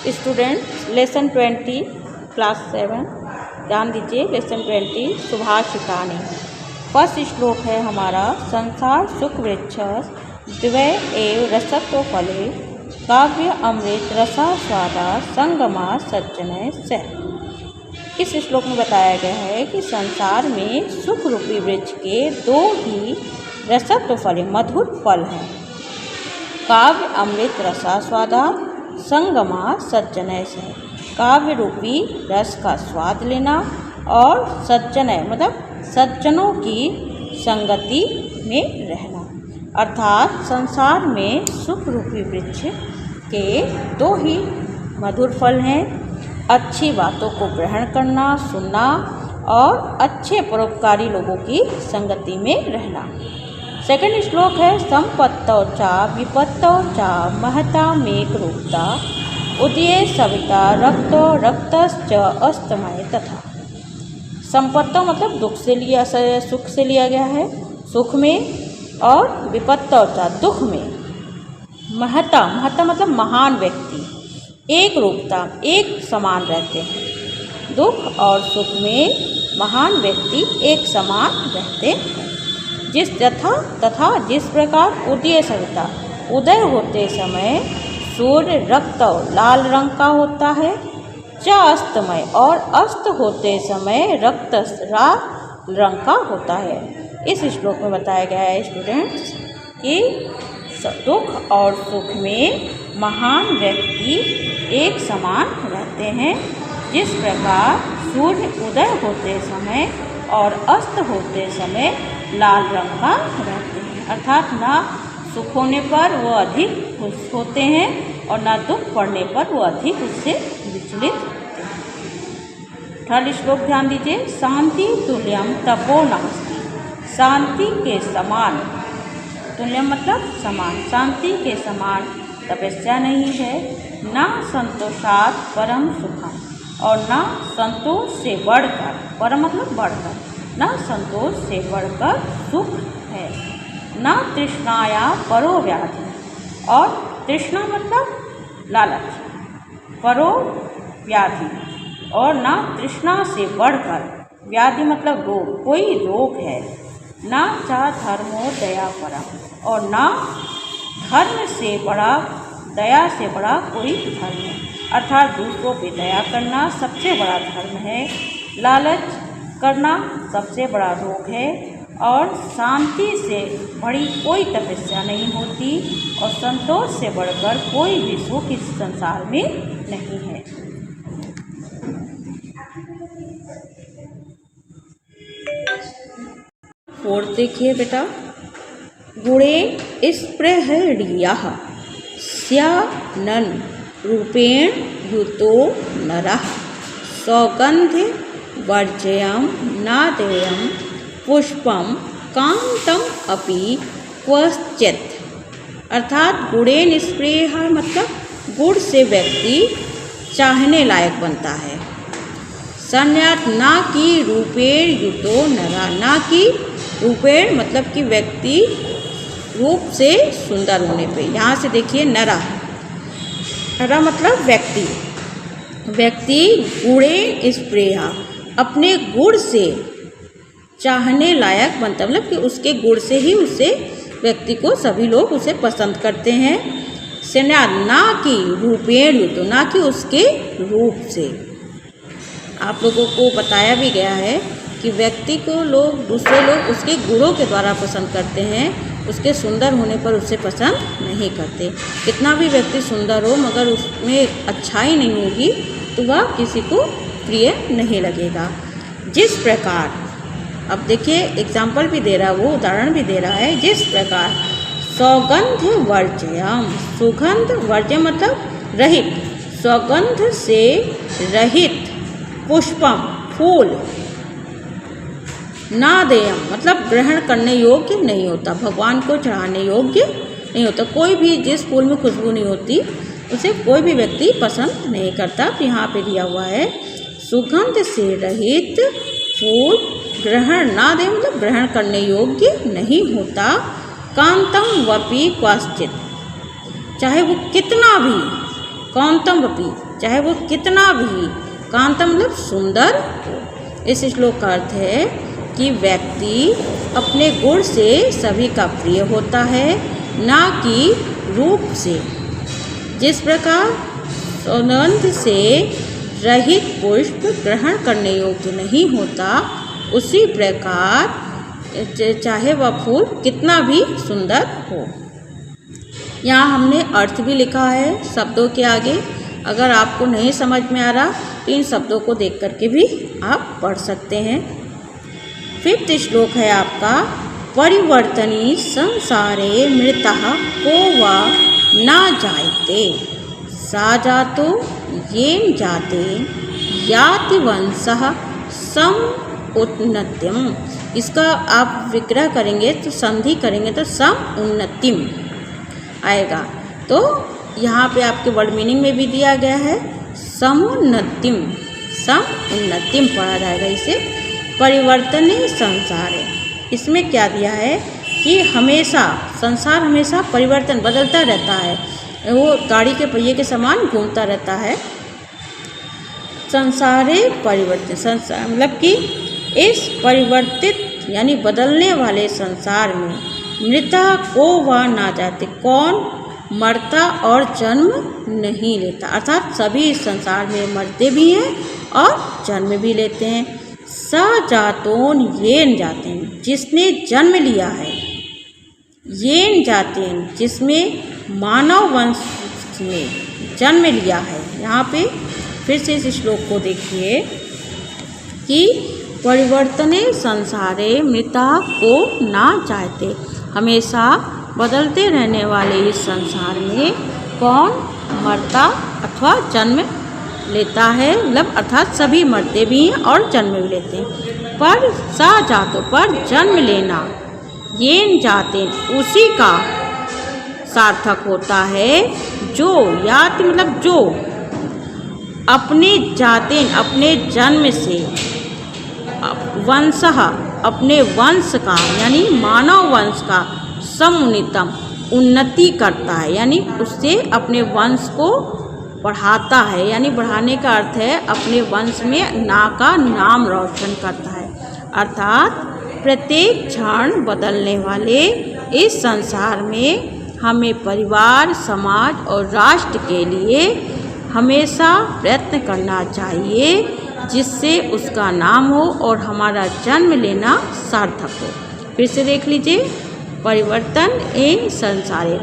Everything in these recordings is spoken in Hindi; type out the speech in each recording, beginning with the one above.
स्टूडेंट्स लेसन 20 क्लास 7 ध्यान दीजिए। लेसन 20 सुभाषितानि। फर्स्ट श्लोक है हमारा संसार सुख वृक्षस द्वै एव रसत्व फले काव्य अमृत रसास्वादा संगमा सज्जनय से। इस श्लोक में बताया गया है कि संसार में सुख रूपी वृक्ष के दो ही रसत्व फल मधुर फल हैं। काव्य अमृत रसास्वादा संगमा सज्जनय से। काव्य रूपी रस का स्वाद लेना और सज्जनय मतलब सज्जनों की संगति में रहना। अर्थात संसार में सुख रूपी वृक्ष के दो ही मधुर फल हैं, अच्छी बातों को ग्रहण करना, सुनना और अच्छे परोपकारी लोगों की संगति में रहना। सेकंड श्लोक है संपत्तौ चा विपत्तौ चा महता मेघ रूपता उदये सविता रक्तो रक्तश्च अस्तमय तथा। संपत्तौ मतलब दुख से लिया, सुख से लिया गया है सुख में, और विपत्तौ चा दुख में। महता महता मतलब महान व्यक्ति, एक रूपता एक समान रहते हैं। दुख और सुख में महान व्यक्ति एक समान रहते हैं। जिस तथा जिस प्रकार उदय सविता उदय होते समय सूर्य रक्त लाल रंग का होता है, च अस्तमय और अस्त होते समय रक्त लाल रंग का होता है। इस श्लोक में बताया गया है स्टूडेंट्स कि दुख और सुख में महान व्यक्ति एक समान रहते हैं। जिस प्रकार सूर्य उदय होते समय और अस्त होते समय लाल रंग का रहते हैं। अर्थात ना सुख होने पर वो अधिक खुश होते हैं और ना दुख पड़ने पर वो अधिक उससे विचलित होते हैं। थर्ड श्लोक ध्यान दीजिए। शांति तुल्यम तपो नास्ति। शांति के समान, तुल्यम मतलब समान, शांति के समान तपस्या नहीं है। ना संतोषात परम सुखम और ना संतोष से बढ़कर, परम मतलब बढ़कर, ना संतोष से बढ़कर सुख है। ना तृष्णाया परो व्याधि और तृष्णा मतलब लालच, परो व्याधि और ना तृष्णा से बढ़कर, व्याधि मतलब रोग, कोई रोग है। ना चा धर्मो दया परम और ना धर्म से बड़ा, दया से बड़ा कोई धर्म है। अर्थात दूसरों पे दया करना सबसे बड़ा धर्म है। लालच करना सबसे बड़ा रोग है और शांति से बड़ी कोई तपस्या नहीं होती और संतोष से बढ़कर कोई भी सुख इस संसार में नहीं है। और देखिए बेटा, गुणे स्पृहणीयः स्यानन् रूपेण युतो नरः सौगंध वर्जयं नादेयं पुष्पम कांतम अपि क्वचित्। अर्थात गुणेन स्पृह मतलब गुण से व्यक्ति चाहने लायक बनता है। संन्यात ना कि रूपेण युतो नरा, ना कि रूपेण मतलब कि व्यक्ति रूप से सुंदर होने पे। यहाँ से देखिए नरा, नरा मतलब व्यक्ति, व्यक्ति गुणे स्पृहा अपने गुण से चाहने लायक बनता, मतलब कि उसके गुण से ही उसे व्यक्ति को सभी लोग उसे पसंद करते हैं। सेना ना कि रूपेण युतो, ना कि उसके रूप से। आप लोगों को बताया भी गया है कि व्यक्ति को लोग, दूसरे लोग उसके गुणों के द्वारा पसंद करते हैं, उसके सुंदर होने पर उसे पसंद नहीं करते। कितना भी व्यक्ति सुंदर हो मगर उसमें अच्छाई नहीं होगी तो वह किसी को प्रिय नहीं लगेगा। जिस प्रकार, अब देखिए एग्जाम्पल भी दे रहा है, वो उदाहरण भी दे रहा है। जिस प्रकार सौगंध वर्जयम, सुगंध वर्जय मतलब रहित, सौगंध से रहित, पुष्पम फूल, नादेयम मतलब ग्रहण करने योग्य नहीं होता, भगवान को चढ़ाने योग्य नहीं होता। कोई भी जिस फूल में खुशबू नहीं होती उसे कोई भी व्यक्ति पसंद नहीं करता। तो यहाँ पे दिया हुआ है सुगंध से रहित फूल ग्रहण ना दे मतलब ग्रहण करने योग्य नहीं होता। कांतम वपि क्वचित्, चाहे वो कितना भी, कांतम वपि चाहे वो कितना भी कांतम मतलब सुंदर हो। इस श्लोक का अर्थ है कि व्यक्ति अपने गुण से सभी का प्रिय होता है, ना कि रूप से। जिस प्रकार सौगंध से रहित पुष्प ग्रहण करने योग्य नहीं होता, उसी प्रकार चाहे वह फूल कितना भी सुंदर हो। यहाँ हमने अर्थ भी लिखा है शब्दों के आगे। अगर आपको नहीं समझ में आ रहा तो इन शब्दों को देख करके भी आप पढ़ सकते हैं। 5th श्लोक है आपका, परिवर्तनी संसारे मृतः को वा न जायते, सा जातो येन जाते याति वंशः सम उन्नतिम। इसका आप विग्रह करेंगे तो संधि करेंगे तो सम उन्नतिम आएगा। तो यहाँ पे आपके वर्ड मीनिंग में भी दिया गया है समुन्नतिम, सम उन्नतिम पढ़ा जाएगा इसे। परिवर्तने संसार है, इसमें क्या दिया है कि हमेशा संसार हमेशा परिवर्तन बदलता रहता है, वो गाड़ी के पहिए के समान घूमता रहता है। संसारे परिवर्तन, संसार मतलब कि इस परिवर्तित यानी बदलने वाले संसार में मृता को वा ना जाते, कौन मरता और जन्म नहीं लेता, अर्थात सभी इस संसार में मरते भी हैं और जन्म भी लेते हैं। स जातोन येन जाते हैं, जिसने जन्म लिया है, येन जाते हैं जिसमें मानव वंश में जन्म लिया है। यहाँ पे फिर से इस श्लोक को देखिए कि परिवर्तने संसारे मृता को ना चाहते, हमेशा बदलते रहने वाले इस संसार में कौन मरता अथवा जन्म लेता है, मतलब अर्थात सभी मरते भी हैं और जन्म भी लेते हैं। पर सा जातो, पर जन्म लेना, येन जाते उसी का सार्थक होता है जो याति मतलब जो अपने जाते अपने जन्म से वंश अपने वंश का यानी मानव वंश का समुन्नतम उन्नति करता है, यानी उससे अपने वंश को बढ़ाता है। यानी बढ़ाने का अर्थ है अपने वंश में ना का नाम रोशन करता है। अर्थात प्रत्येक क्षण बदलने वाले इस संसार में हमें परिवार, समाज और राष्ट्र के लिए हमेशा प्रयत्न करना चाहिए, जिससे उसका नाम हो और हमारा जन्म लेना सार्थक हो। फिर से देख लीजिए, परिवर्तन इन संसारे,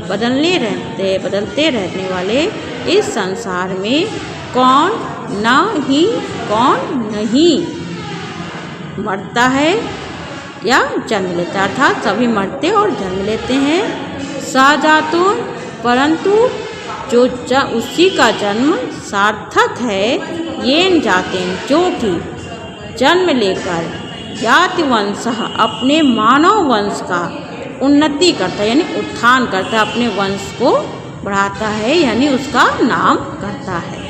बदलते रहने वाले इस संसार में कौन नहीं मरता है या जन्म लेता है, अर्थात सभी मरते और जन्म लेते हैं। साजातुन, परंतु जो उसी का जन्म सार्थक है, येन जाते जो कि जन्म लेकर जाति वंश अपने मानव वंश का उन्नति करता है, यानी उत्थान करता है, अपने वंश को बढ़ाता है, यानी उसका नाम करता है।